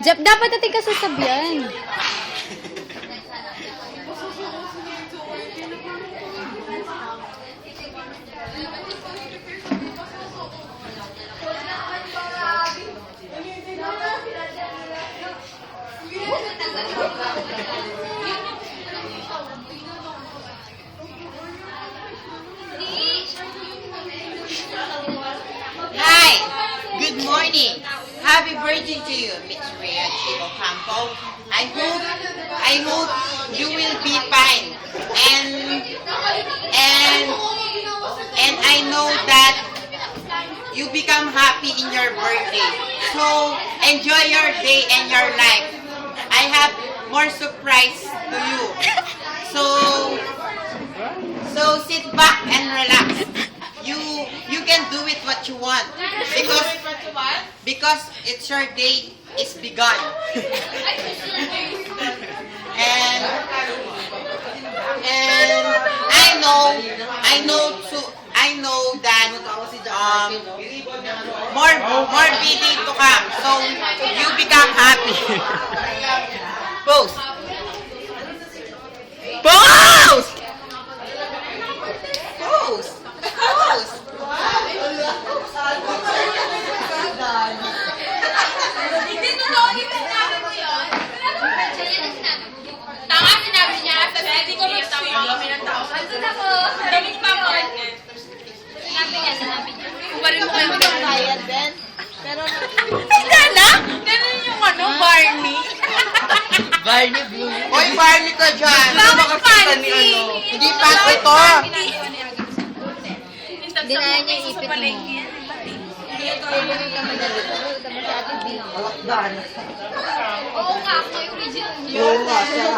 Jeff, dapat natin kasasabihan. Hi! Good morning! Happy birthday to you, Miss Rhea Chico Campo. I hope you will be fine. And I know that you become happy in your birthday. So enjoy your day and your life. I have more surprise to you. So sit back and relax. You can do it what you want because it's your day is begun. and I know that more busy to come, so you become happy. Pose. Pose. Pose. Pose. Hindi totoo, di ba sinabi mo yun? Tama, sinabi niya. Hindi ko mag-sweet. Kami ng tao. Andun ako. Damit pa mo. Sinabi niya. Kumarin mo kayo ng bayad din. Pero, sila na? Ganun yung Barney. Barney Blue. Oy, Barney ka dyan. Bakit fancy? Hindi pa ito. Hindi na niya ipit mo. Oo nga, ako yung original. Oo nga, siya.